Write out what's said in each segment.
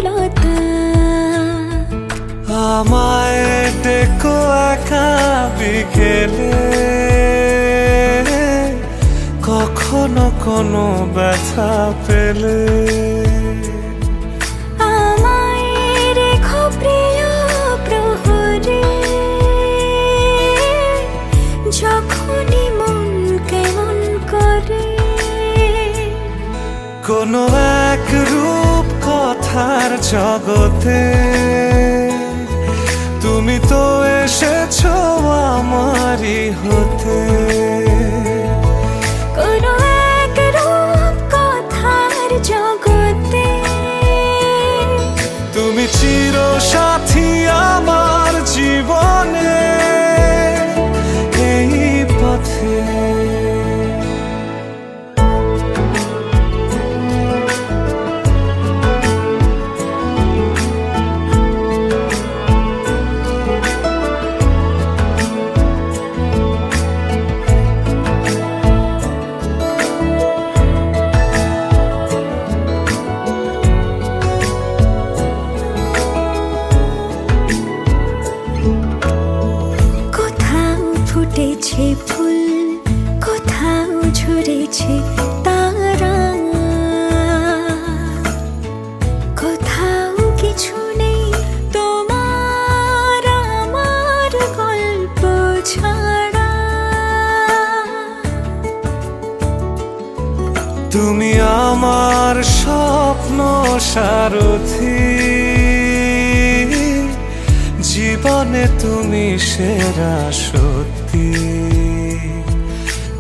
ব্যাকুলতা। আমায় ডেকো একা বিকেলে, কখনো কোনো ব্যথা পেলে। আমায় রেখো প্রিয় প্রহরে, যখনই মন কেমন করে। কোনো এক রূপ কথার জগতে তুমি তো এসেছো আমারই হতে। কোনো এক রূপ কথার জগতে তুমি চির সাথী আমার জীবনে, এই পথে। ফুটেছে ফুল, কোথাও ঝরেছে তারা, কোথাও কিছু নেই তোমার আমার গল্প ছাড়া। তুমি আমার স্বপ্ন সারথি, জীবনে তুমি সেরা সত্যি।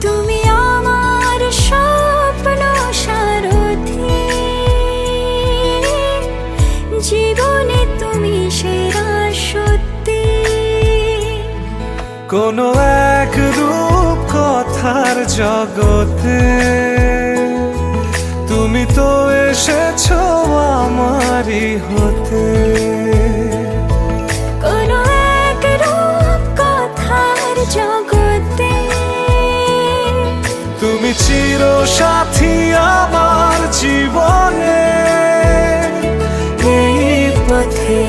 তুমি আমার স্বপ্ন সারথি, জীবনে তুমি সেরা সত্যি। কোনো এক রূপ কথার জগতে তুমি তো এসেছো আমারই হতে। কোনো এক রূপ কথার জগতে তুমি চির সাথী আমার জীবনে, এই পথে।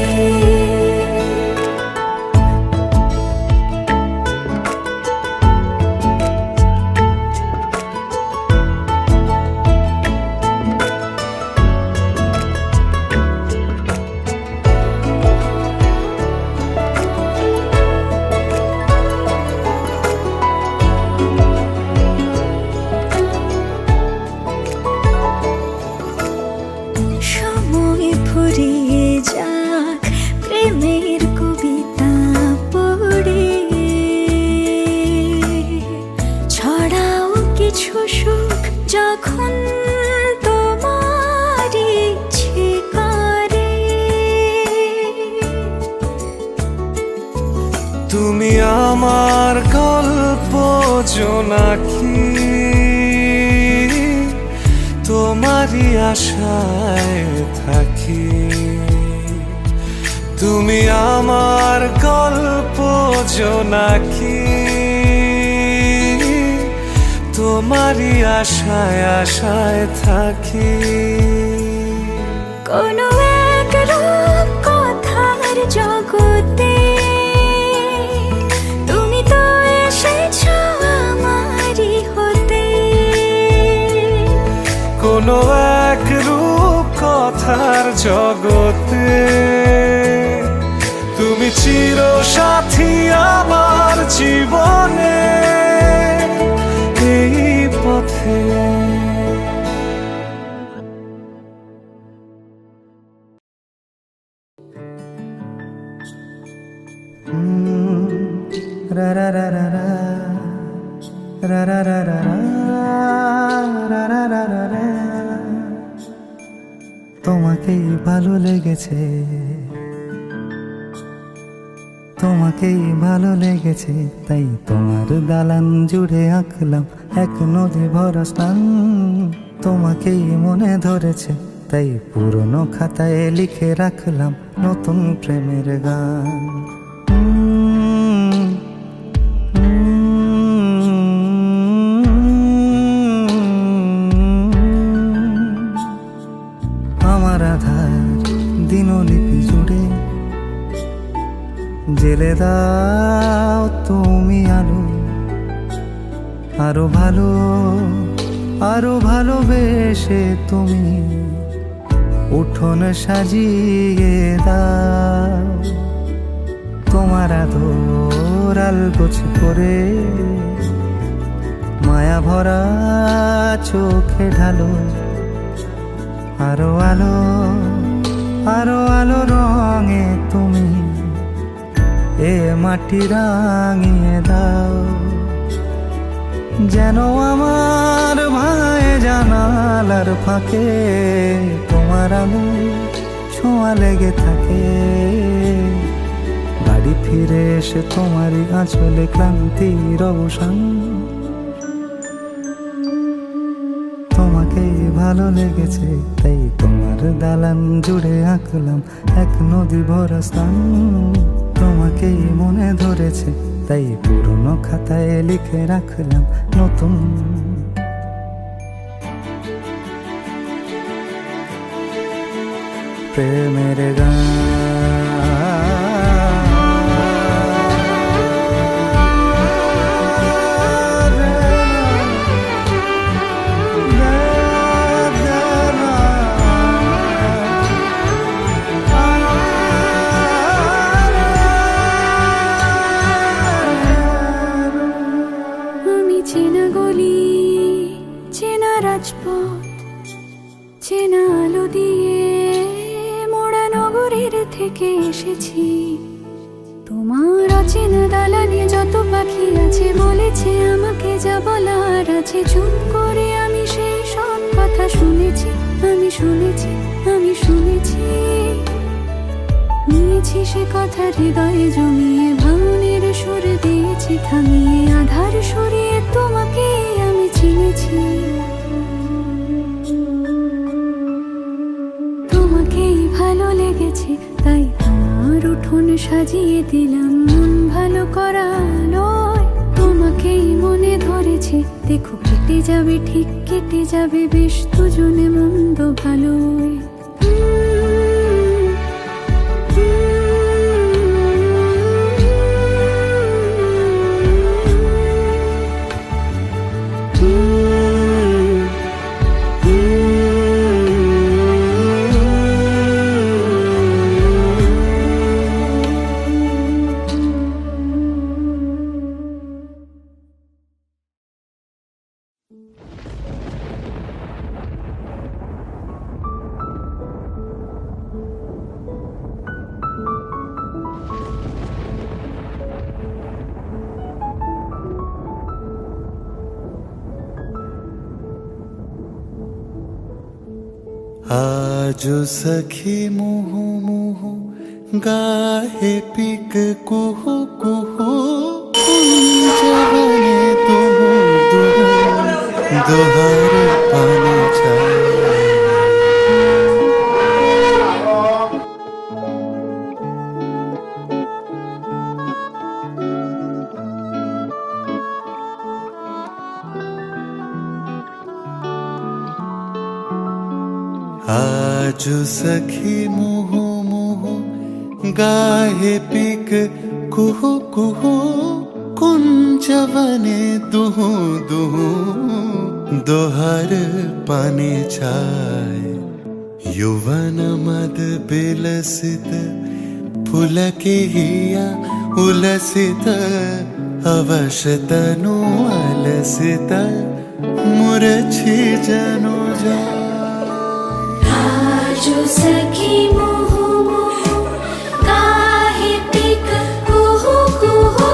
সময় ফুরিয়ে যাক প্রেমের কবিতা পড়ে, ছড়াও কিছু সুখ যখন তোমার ইচ্ছে করে। তুমি আমার গল্প জোনাকি, তোমারই আশায় থাকি। তুমি আমার গল্প জোনাকি, তোমারই আশায় আশায় থাকি। কোনো এক রূপ কথার জগতে তুমি তো এসেছো আমারই হতে। কোনো এক রূপ কথার জগতে তুমি চির সাথী আমার জীবনে, এই পথে। রা রা রা রা রা রা রা রা রা রা রা রা রা রা। তোমাকেই ভালো লেগেছে, তোমাকেই ভালো লেগেছে, তাই তোমার দালান জুড়ে আঁকলাম এক নদী ভরা স্নান। তোমাকেই মনে ধরেছে, তাই পুরনো খাতায় লিখে রাখলাম নতুন প্রেমের গান। আমার আধার দিনলিপি জুড়ে জেলে দাও তুমি আলো, আরো ভালো আরো ভালোবেসে তুমি উঠোন সাজিয়ে দাও। তোমার আদর আলগোছ করে মায়া ভরা চোখে ঢালো, আরো আলো আরো আলো রঙে তুমি এ মাটি রাঙিয়ে দাও। যেন আমার ভাই জানালার ফাঁকে তোমার আলো ছোঁয়া লেগে থাকে। বাড়ি ফিরে এসে তোমারই আঁচলে ক্লান্তির অবসান। তোমাকেই ভালো লেগেছে তাই তোমার দালান জুড়ে আঁকলাম এক নদী ভরা স্থান। তোমাকেই মনে ধরেছে তাই পুরনো খাতায় লিখে রাখলাম নতুন। প্রেমের গান চেনা গলি, চেনা রাজপথ, চেনা আলো দিয়ে মোড়া নগরের থেকে এসেছি। তোমার অচেনা দালানে যত পাখি আছে বলেছে আমাকে যা বলার আছে। চুপ করে আমি সেই সব কথা শুনেছি, আমি শুনেছি, আমি শুনেছি। নিয়েছি সে কথা হৃদয়ে জমিয়ে, ভাঙনের সুর দিয়েছি থামিয়ে। আধার সরিয়ে তোমাকে আমি চিনেছি। তোমাকেই ভালো লেগেছে তাই তোমার উঠোন সাজিয়ে দিলাম মন ভালো করা আলোয়। তোমাকেই মনে ধরেছে দেখো কেটে যাবে, ঠিক কেটে যাবে বেশ দুজনে মন্দ ভালোই। आजो सखी मुहु मुहु गाहे पिक कुहु कुहु कुंजवने तुहु दुहु दोहर पानी चाय। आजो सखी मुहु मुहु गाहे पिक कुहु कुहु कुंजवने दुहु दुहु दोहर पानी छाय। यौवन मद बिलसित पुलके हिया उलसित अवश तनु अलसित मुरछी जनु जा। आजो सखी मुहु मुहु गाहे पिक कुहु कुहु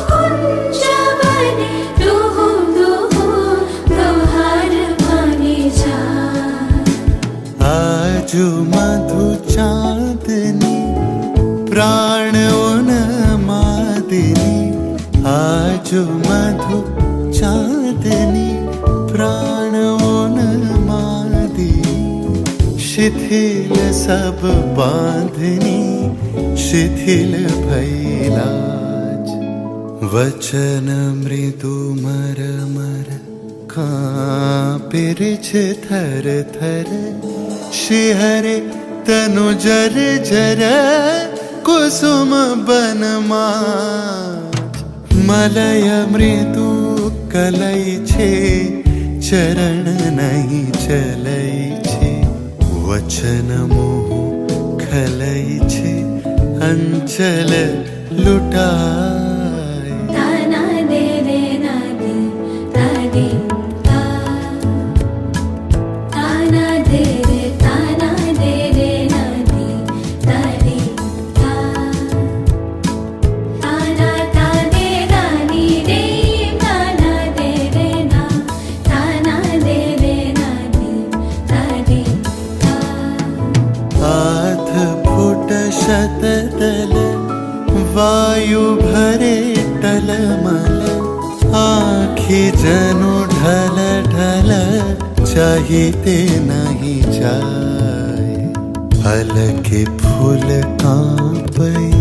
कुंजवने दुहु दुहु दोहर पानी जाय। आजो मधु चांदनी प्राण उन्मादिनी। आजो मधु चांदनी प्राण उन्मादिनी। शिथिल सब बांधनी शिथिल भैलाज। वचन मृदु मर मर कांपे रिछ थर थर। शिहरे तनु जर जर कुसुम बनमाज मलय मृदु कलई छे चरण नहीं चलई छे वचन मोह खलई छे अंचल लुटाए ताना दे रे ना दे ताने ता ताना दे रे ना दे ताने ता ताना ताने रानी रे ताना दे रे ना ताना दे रे ना दे ताने ता आध फुट शतदल वायु भरे टलमल आँखि जनु ढल ढल चाहिते नहीं जाए अलके फूल कांपई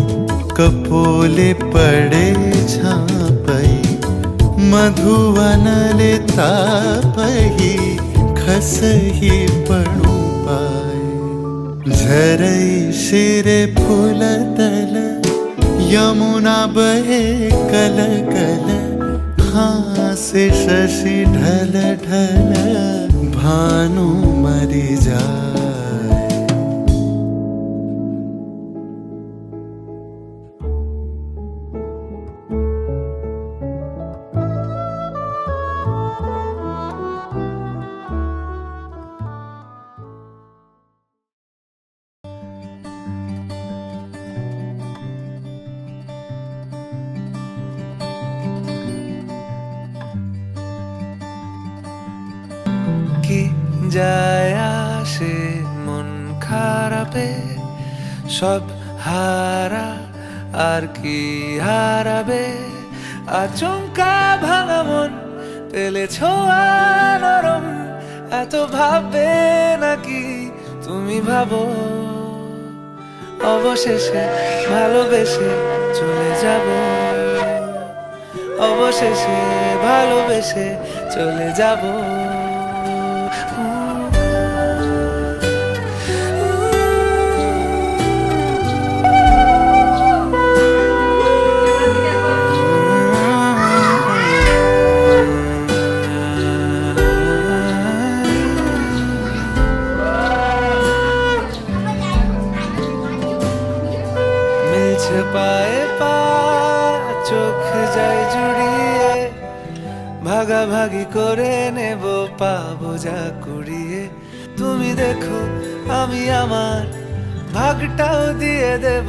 कपोले पड़े झांपई मधुवन ले तापही खसही पड़ू पाए झरई शिरे फूल तल यमुना बहे कल कल हासे शशि ढल ढल भानु मरि जाए কি যায় আসে মন খারাপে সব হারা আর কি হারাবে আচমকা ভাঙা মন পেলে ছোঁয়া নরম এত ভাববে নাকি তুমি ভাবো অবশেষে ভালোবেসে চলে যাব অবশেষে ভালোবেসে চলে যাব মিলছে পায়ে পা চোখ যায় জুড়িয়ে ভাগাভাগি করে নেব পাবো যা কুড়িয়ে তুমি দেখো আমি আমার ভাগটাও দিয়ে দেব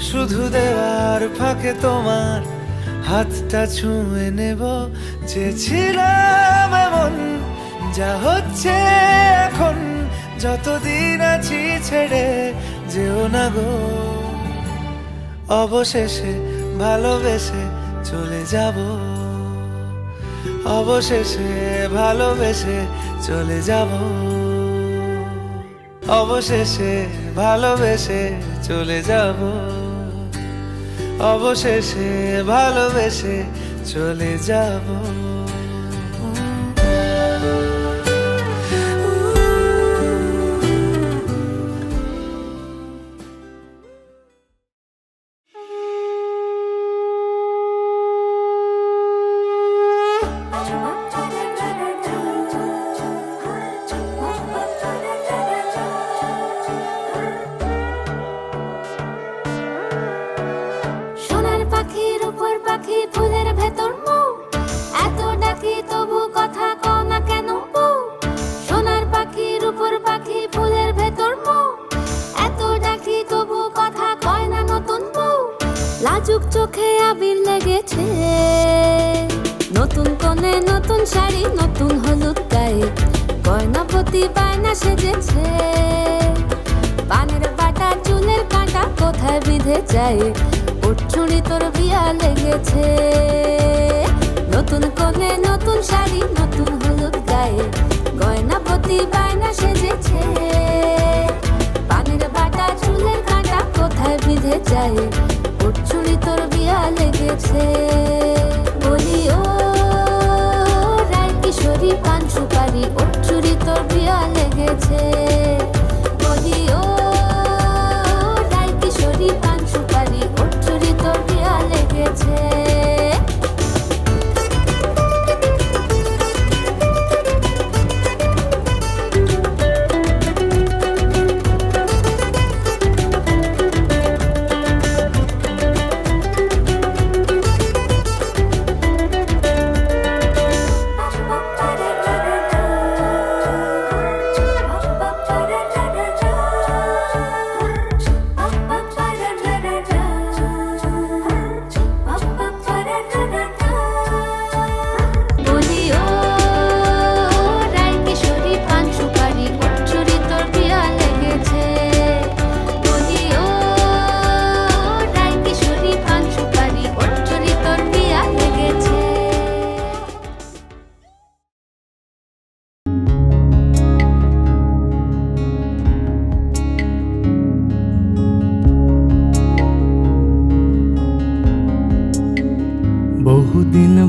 শুধু দেওয়ার ফাঁকে তোমার হাতটা ছুঁয়ে নেব চেয়েছিলাম এমন যা হচ্ছে এখন যতদিন আছি ছেড়ে যেও না গো অবশেষে ভালোবেসে চলে যাব অবশেষে ভালোবেসে চলে যাব অবশেষে ভালোবেসে চলে যাব অবশেষে ভালোবেসে চলে যাব সোনার পাখির উপর পাখি ফুলের ভেতর মৌ এত ডাকি তবু কথা কও না কেন বউ সোনার পাখির উপর পাখি ফুলের ভেতর মৌ এত ডাকি তবু কথা কয় না নতুন বউ লাজুক চোখে আবির লেগেছে নতুন কোণে নতুন শাড়ি নতুন হলুদ গায়ে গয়না প্রতি বায়না সেজেছে পানের বাটা চুলের কাঁটা কোথায় বিঁধে যায় উঠছুড়ি তোর বিয়া লেগেছে নতুন কোণে নতুন শাড়ি নতুন হলুদ গায়ে গয়না প্রতি বায়না সেজেছে পানের বাটা চুলের কাঁটা কোথায় বিঁধে যায় উঠছুড়ি তোর বিয়া লেগেছে বলি ও রায় কিশোরী পান সুপারি উঠছুড়ি তোর বিয়া লেগেছে বলি ও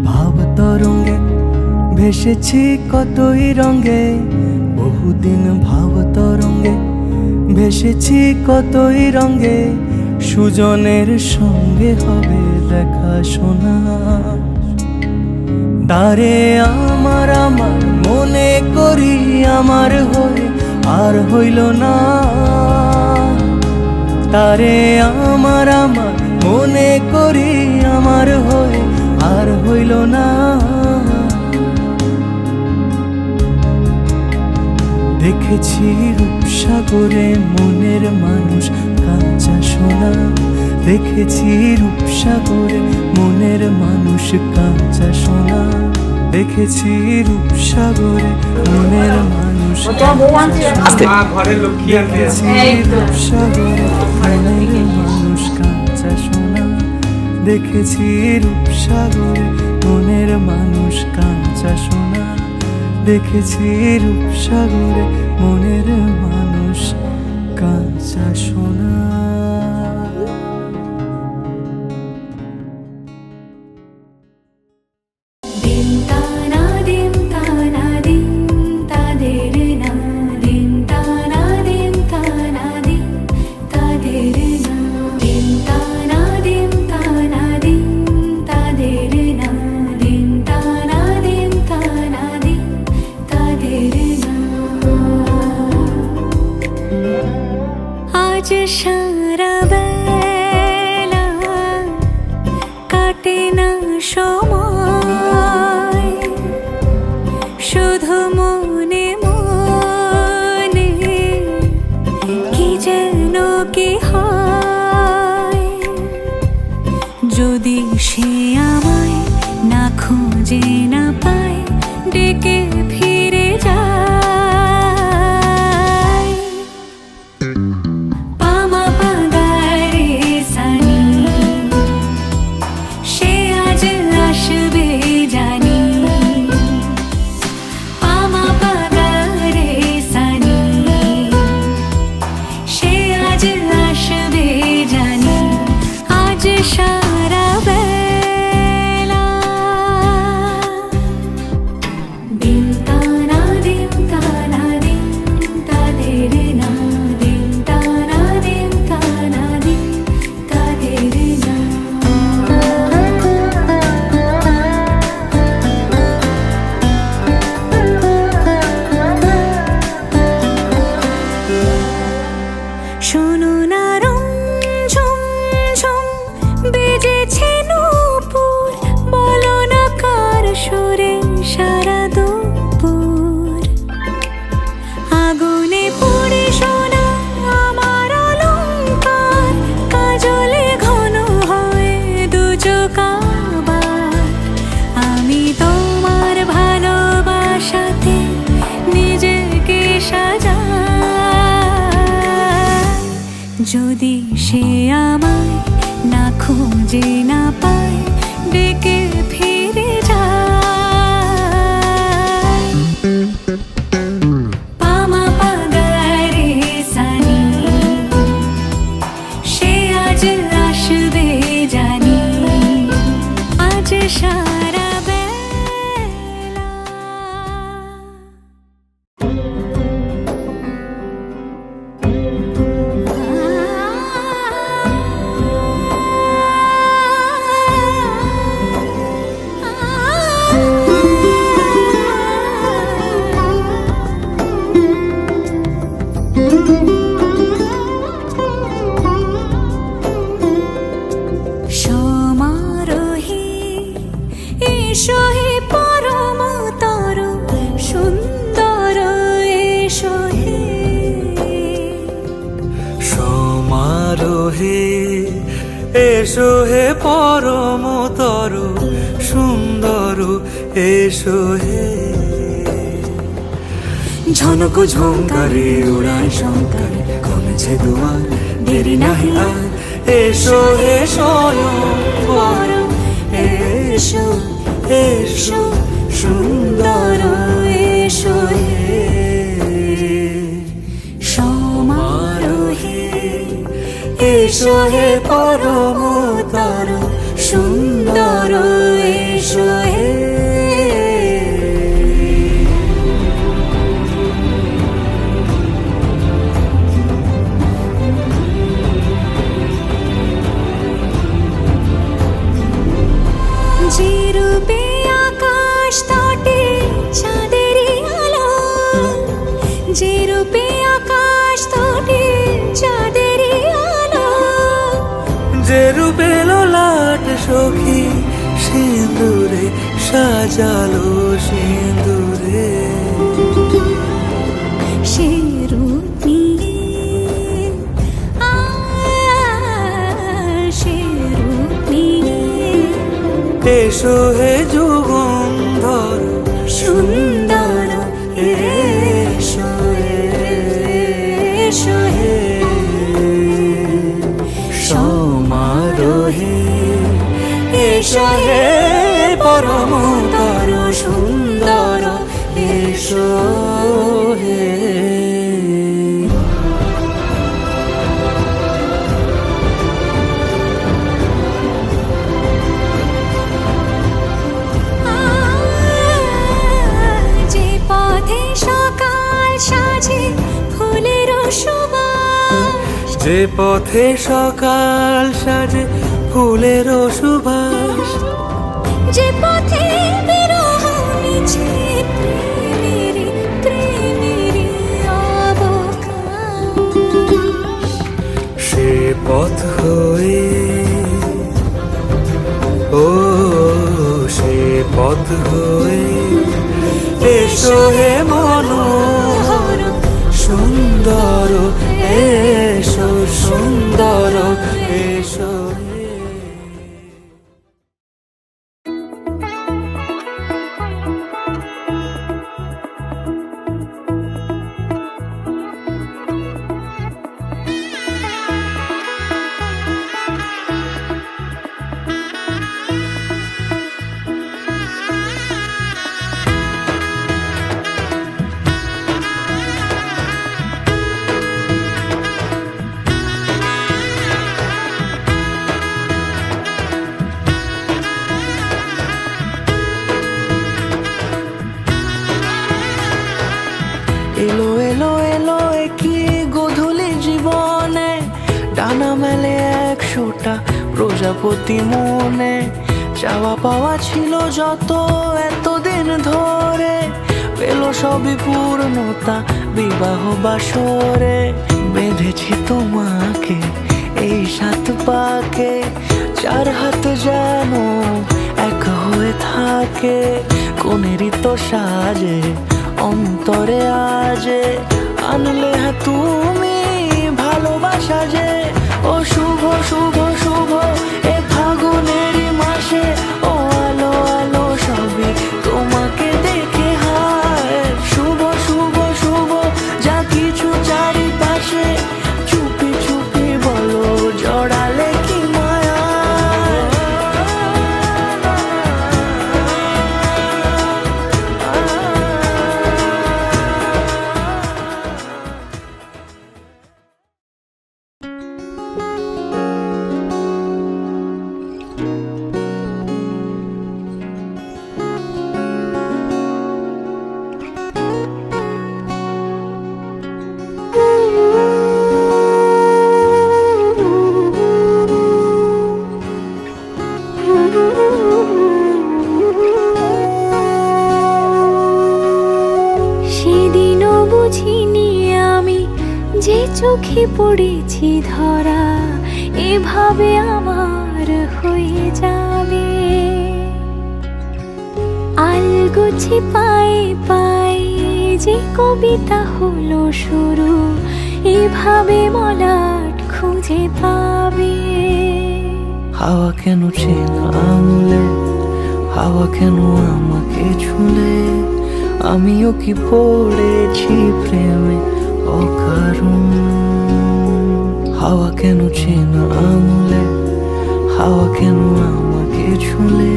ভাব তরঙ্গে ভেসেছি কতই রঙে, বহুদিন ভাব তরঙ্গে ভেসেছি কতই রঙে, সুজনের সঙ্গে হবে দেখা শোনা। তারে আমার আমার মনে করি আমার হয়ে আর হইল না, তারে আমার আমার মনে করি আমার হয়ে আর হইল না। দেখেছি রূপসাগরে মনের মানুষ কাঁচা সোনা, দেখেছি রূপসাগরে মনের মানুষ কাঁচা সোনা, দেখেছি রূপসাগরে মনের মানুষ দেখেছি রূপসাগরে মনের মানুষ কাঁচা সোনা, দেখেছি রূপসাগরে মনের মানুষ কাঁচা সোনা, দেখেছি রূপসাগরে মনের মানুষ কাঁচা সোনা। দিন তানা দিন তানা দিন তাদের না, দিন তানা দিন তানা দিন তাদের না, দিন তানা দিন তানা দিন তাদের না, দিন তানা দিন তানা দিন তাদের না। আজ সারা বেলা কাটে না সময়, শুধু মনে মনে কি যেন কি হয়। যদি সে আমায় না খুঁজে না পায়, ডেকে ফিরে যায়। পামা পাগারে সানি, সে আজ আসবে জানি। পামা পাগারে সানি, সে আজ আসবে জানি। আজ সারা বেলা দিন তানা দিন তানা দিন তাদের না, দিন তানা দিন তানা দিন তাদের না। শোনো না রং ঝুম ঝুম বেজেছে নূপুর, বলো না কার সুরে সারা দুপুর। আগুনে পুড়ে সোনা আমার অলংকার, কাজলে ঘন হয় দু চোখ আবার। আমি তোমার ভালোবাসাতে নিজেকে সাজাই। যদি সে আমায় না খুঁজে না পায়, ডেকে ফিরে যায়। পামা পাগারে সানি, সে আজ আসবে জানি। আজ সারা বেলা সমারোহে এসো হে পরমতর সুন্দর, এসো হে সমারোহে এসো হে পরমতর সুন্দর, এসো হে। ঝনক ঝঙ্কারে উড়ায় শঙ্কর, কমেছে দুয়ার দেরি নাহি আর। এসো হে স্বয়ংবর, এসো এসো সুন্দর, এসো হে। সমারোহে এসো হে পরমতর সুন্দর, এসো হে। সাজালো সিঁদুরে। সে রূপ নিয়ে, সে রূপ নিয়ে এসো হে যুগন্ধর সুন্দর, এসো এসো হে সমারোহে এসো হে পরমতর সুন্দর, এসো হে। যে পথে সকাল সাজে ফুলের সুবাস, যে পথে সকাল সাজে ফুলের সুবাস, যে পথে বিরহ মিছে প্রেমের প্রেমের অবকাশ, সে পথ হয়ে ও সে পথ হয়ে এসো হে মনোহর সুন্দর, এসো সুন্দর, এসো হে। এলো এলো এলো কি গোধূলি জীবনে, ডানা মেলে 100টা প্রজাপতি মনে। চাওয়া পাওয়া ছিল যত এতদিন ধরে, পেল সবই পূর্ণতা বিবাহ বাসরে। বেঁধেছি তোমাকে এই 7 পাকে, 4 হাত যেন এক হয়ে থাকে। কোনেরই তো সাজে অন্তরে আজে, আনলে হ্যাঁ তুমি ভালোবাসা যে। ও শুভ শুভ শুভ এ ফাগুনেরই মাসে, ও আলো আলো সবই তোমাকে দেখে হায়। শুভ শুভ শুভ যা কিছু চারিপাশে, চুপি চুপি বলো জড়ালে কি মায়া। সেদিনও বুঝিনি আমি যে চোখে পড়েছি ধরা, এভাবে আমার হয়ে যাবে। আলগোছে পায়ে পায়ে যে কবিতা হলো শুরু, এভাবে মলাট খুঁজে পাবে। হাওয়া কেন চেনা আঙুলে, হাওয়া কেন আমাকে ছুলে, আমিও কি পড়েছি প্রেমে অকারণ। হাওয়া কেন চেনা আঙুলে, হাওয়া কেন আমাকে ছুলে,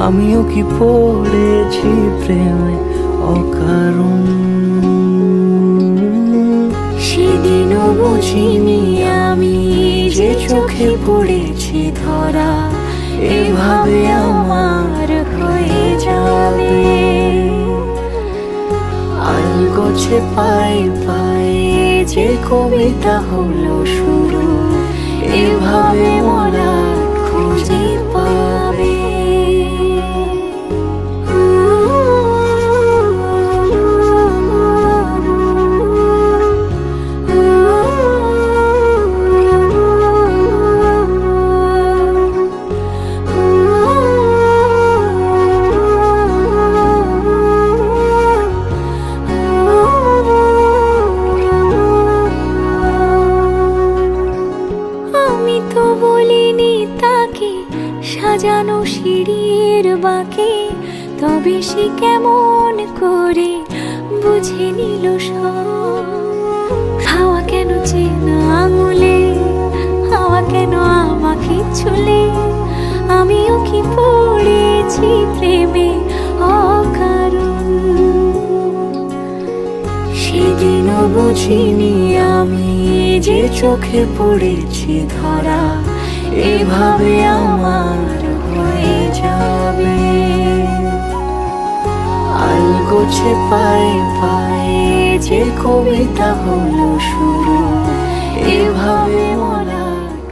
আমিও কি পড়েছি প্রেমে অকারণ। সেদিনও বুঝিনি আমি যে চোখে পড়েছি ধরা, এভাবে আমার হয়ে যাবে। আলগোছে পায়ে পায়ে যে কবিতা হলো শুরু, এভাবে মলাট খুঁজে পাবে। বাকি, তবে সে কেমন করে বুঝে নিল সব। হাওয়া কেন চেনা আঙুলে, হাওয়া কেন আমাকে ছুলে, আমিও কি পড়েছি প্রেমে অকারণ। সেদিনও বুঝিনি আমি যে চোখে পড়েছি ধরা, এভাবে আমার হয়ে যাবে। আলগোছে পায়ে পায়ে যে কবিতা হলো শুরু, এভাবে মরা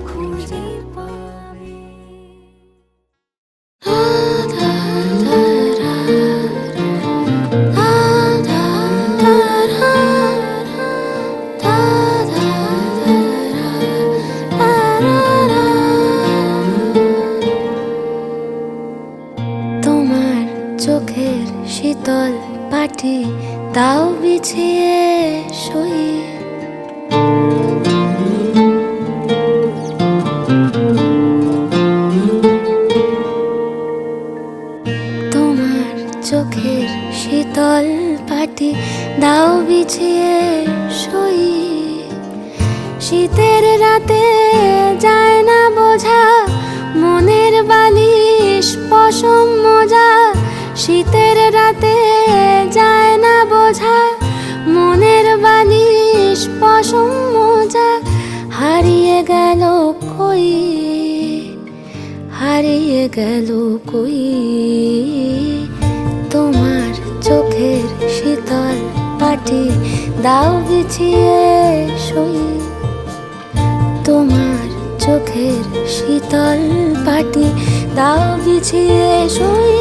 খুঁজে পাবে। তোমার চোখের শীতল পাটি তাও বিছিয়ে শুই, তোমার চোখের শীতল পাটি দাও বিছিয়ে শুই। শীতের রাতে যায় না বোঝা মনের বালিশ পশম মোজা, শীতের রাতে যায় না বোঝা মনের বালিশ পশম মোজা। হারিয়ে গেল কই, হারিয়ে গেল কই, তোমার চোখের শীতল পাটি দাও বিছিয়ে শুই। তোমার চোখের শীতল পাটি দাও বিছিয়ে শুই।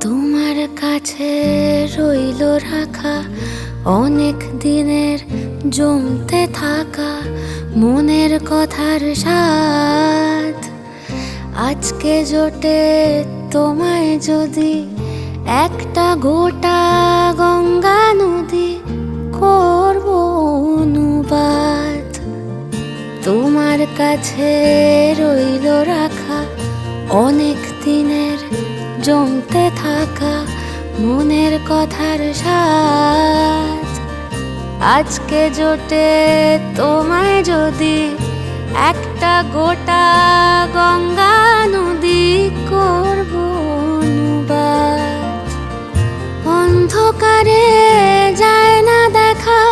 তোমার কাছে রইল রাখা অনেক দিনের জমতে থাকা মনের কথার স্বাদ, আজকে জোটে তোমায় যদি একটা গোটা গঙ্গা নদী করব অনুবাদ। তোমার কাছে রইল রাখা অনেক দিনের জমতে থাকা মনের কথার স্বাদ, আজকে জোটে তোমায় যদি একটা গোটা গঙ্গা নদী করব অনুবাদ। অন্ধকারে যায় না দেখা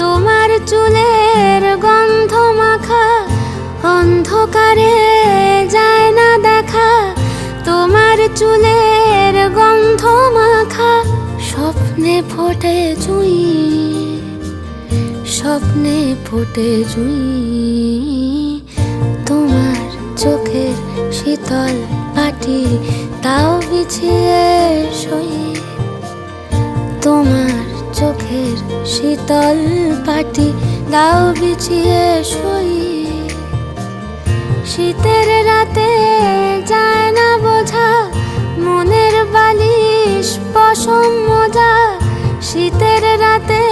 তোমার চুলের গন্ধ মাখা, অন্ধকারে যায় না দেখা তোমার চুলের গন্ধ মাখা। স্বপ্নে ফোটে জুঁই, স্বপ্নে ফোটে জুঁই, তোমার চোখের শীতল পাটি তাও বিছিয়ে শুই। তোমার চোখের শীতল পাটি দাও বিছিয়ে শুই। শীতের রাতে যায় না বোঝা মনের বালিশ পশম মোজা, শীতের রাতে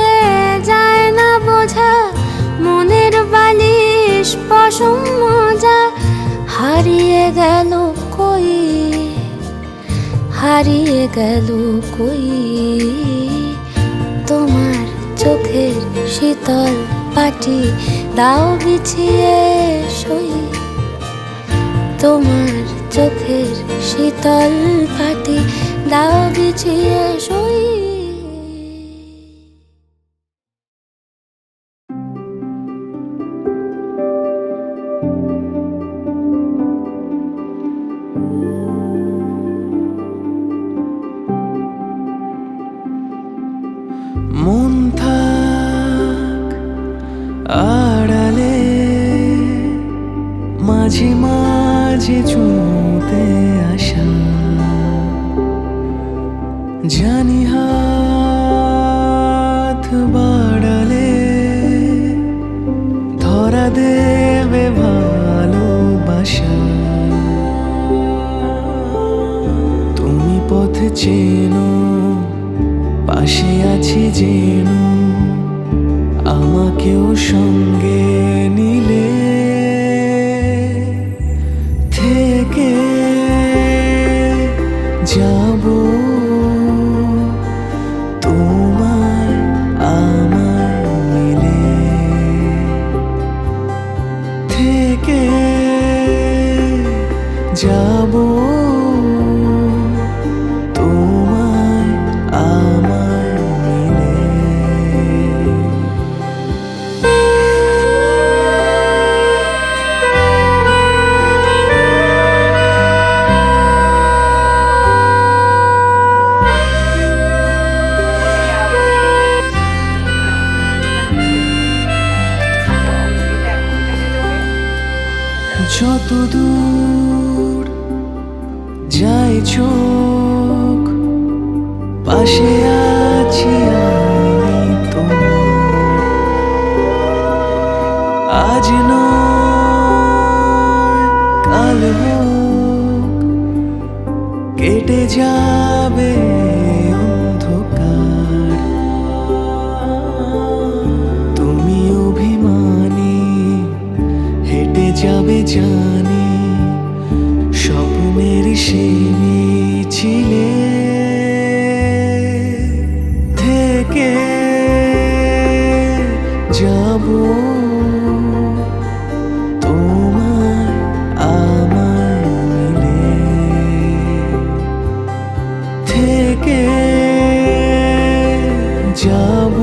যায় না বোঝা মনের বালিশ পশম মোজা। হারিয়ে গেল কই, হারিয়ে গেল কই, তোমার চোখের শীতল পাটি দাও বিছিয়ে শুই। তোমার চোখের শীতল পাটি দাও বিছিয়ে শুই। মন থাক আড়ালে, যে ছুঁতে আসা, জানি হাত বাড়ালে ধরা দেবে ভালোবাসা। তুমি পথ চেনো, পাশে আছি যেন, আমাকেও সঙ্গে নিলে থেকে যাব তোমার আমার মিলে, থেকে যাব তোমার আমার মিলে। যত দূর যায় চোখ, পাশে আছি আমি তোমার। আজ নয় কাল হোক, কেটে যাবে অন্ধকার। তুমি অভিমানী হেঁটে যাবে জানি, স্বপ্নের সেই মিছিলে থেকে যাব তোমার আমার মিলে, থেকে যাব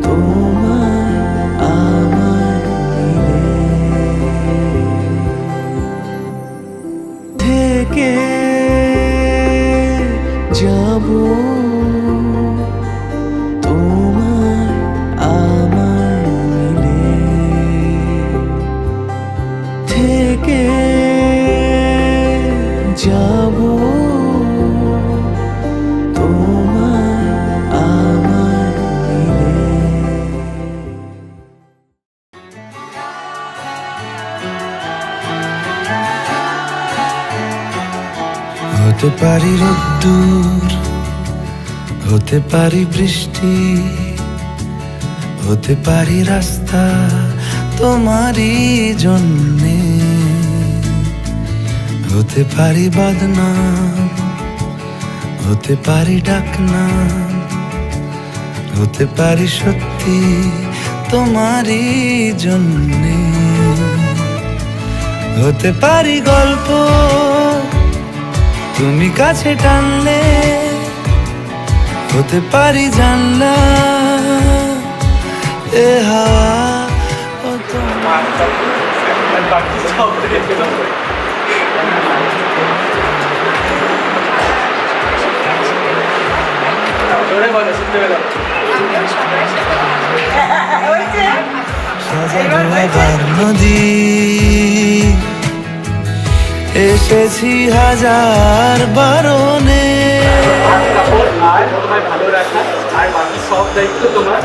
তোমার আমার মিলে, থেকে যাব তোমার আমার মিলে, থেকে যাব তোমার আমার মিলে। হতে পারি রোদ্দুর, হতে পারি বৃষ্টি, হতে পারি রাস্তা তোমারই জন্যে, হতে পারি বদনাম, হতে পারি ডাকনাম, হতে পারি সত্যি তোমারই জন্যে, হতে পারি গল্প তুমি কাছে টানলে, হতে পারি জানলা এ হাওয়া ও তোমার। সাজাবো আবার নদী, এসেছি হাজার বারণে, ভালো রাখা আর বাকি সব দায়িত্ব তোমার।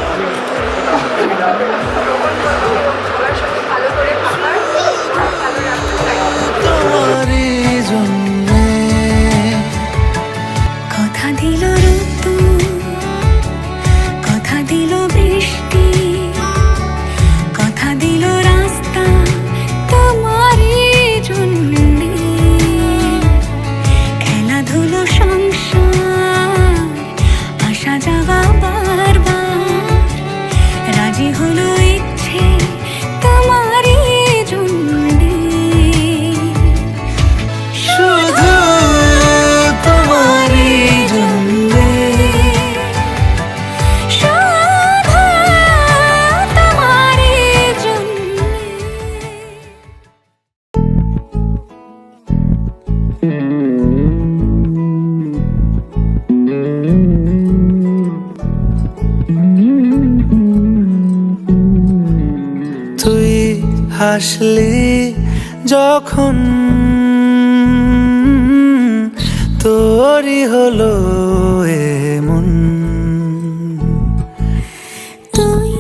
তোমারই জন্যে। কথা দিল রোদ্দুর, কথা দিল বৃষ্টি, কথা দিল রাস্তা তোমারই জন্যে, খেলাধুলো সংসার আসা যাওয়া বারবার, রাজি হলো ইচ্ছে তোমারই জন্যে, শুধু তোমারই জন্যে। শুধু তোমারই জন্যে। তুই হাসলি যখন তোরই হলো এমন। তুই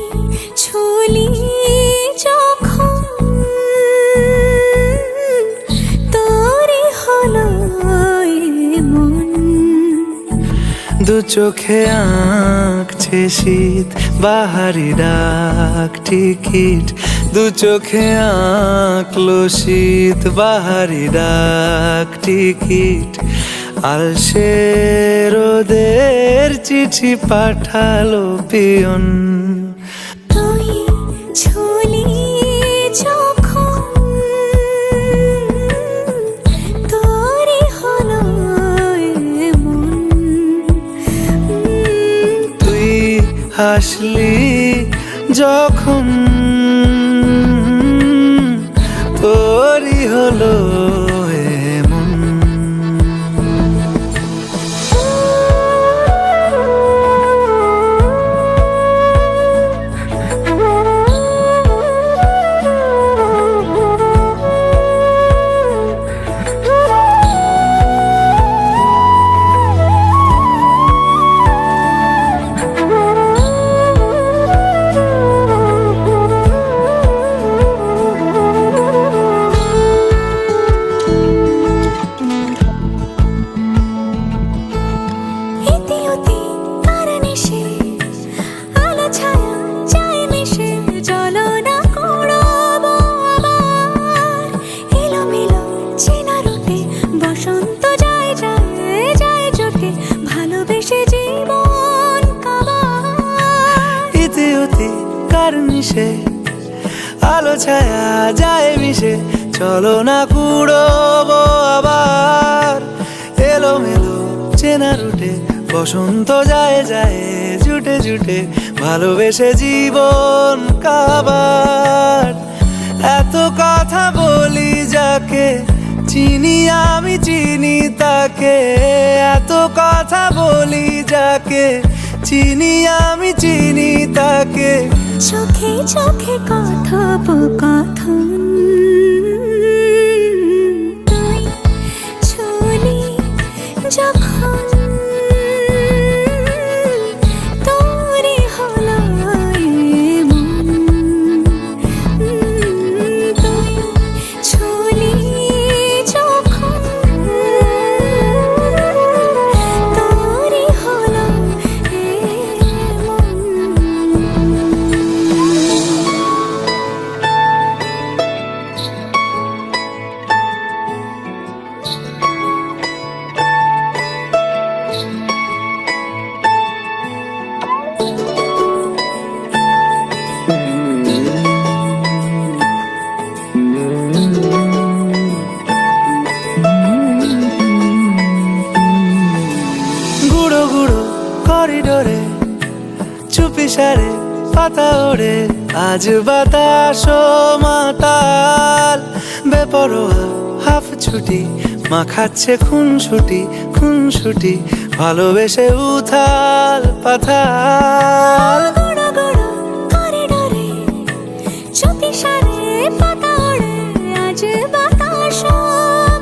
ছুলি যখন তোরই হলো এমন। দু চোখে আঁকছে শীত বাহারি ডাক টিকিট, দু চোখে আঁকলো শীত বাহারি ডাক টিকিট। আলসে রোদের চিঠি পাঠালো পিয়ন। তুই ছুলি যখন তোরই হলো এমন। তুই হাসলি যখন তোরই হলো এমন। ইতি অতি কার নেশে, আলো ছায়া যায় মিশে, চলো না কুড়াবো আবার। এলোমেলো চেনা রুটে বসন্ত যায় যায় যায় জোটে, ভালোবেসে জীবন কাবার। ইতি অতি কার নিশে, আলো ছায়া যায় মিশে, চলো না কুড়োবো আবার। এলোমেলো চেনা রুটে বসন্ত যায় যায় জুটে জুটে, ভালোবেসে জীবন কাবার। এত কথা বলি যাকে চিনি আমি চিনি তাকে, এত কথা বলি যাকে চিনি আমি চিনি তাকে। চোখে চোখে কথোপকথন, তুই ছুলি যখন তোরই হলো এমন। তুই ছুলি যখন তোরই হলো এমন। গুঁড়ো গুঁড়ো করিডোরে চুপি সারে পাতা ওড়ে, আজ বাতাস মাতাল। বেপরোয়া হাফ ছুটি মাখাচ্ছে খুনসুটি খুনসুটি, ভালোবেসে উথাল পাথাল। গুঁড়ো গুঁড়ো করিডোরে চুপি সারে পাতা ওড়ে, আজ বাতাস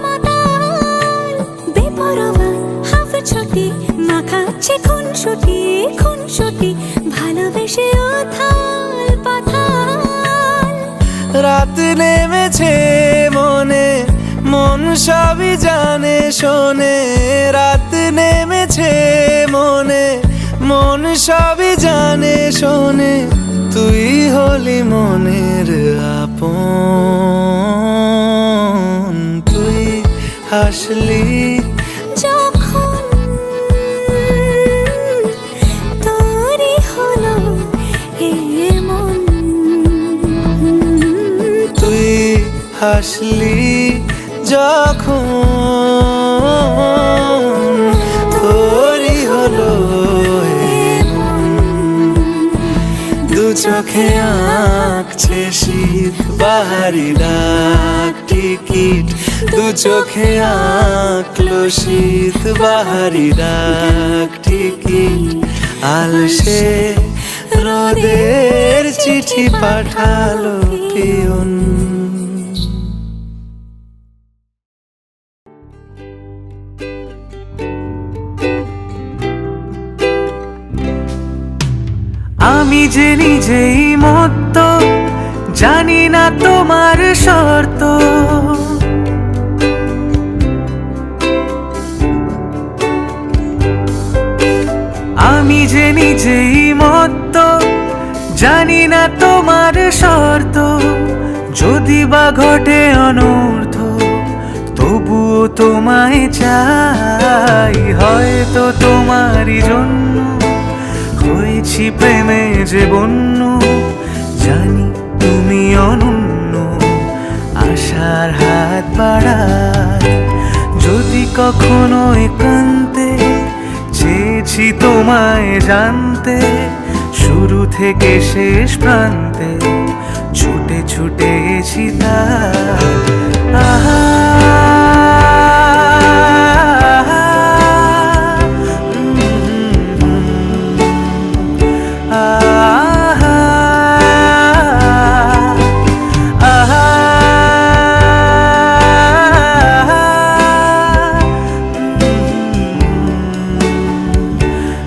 মাতাল। বেপরোয়া হাফ ছুটি মাখাচ্ছে খুনসুটি খুনসুটি, ভালোবেসে উথাল পাথাল। রাত নেমেছে মনে, মন সবই জানে শোনে। রাত নেমেছে মনে, মন সবই জানে শোনে। তুই হলি মনের আপন, তুই হাসলি যখন তোরই হলো এমন। তুই হাসলি যখন তোরই হলো এমন। দু চোখে আঁকছে শীত বাহারি ডাক টিকিট, দু চোখে আঁকলো শীত বাহারি ডাক টিকিট। আলসে রোদের চিঠি পাঠালো পিয়ন। আমি যে নিজেই মত্ত, জানি না তোমার শর্ত। আমি যে নিজেই মত্ত, জানি না তোমার শর্ত। যদি বা ঘটে অনর্থ, তবুও তোমায় চাই। হয়তো তোমারই জন্য হয়েছি প্রেমে যে বন্য, জানি তুমি অনন্য, আশার হাত বাড়াই। যদি কখনো একান্তে চেয়েছি তোমায় জানতে, শুরু থেকে শেষ প্রান্তে ছুটে ছুটেছি তাই। আহা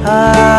ah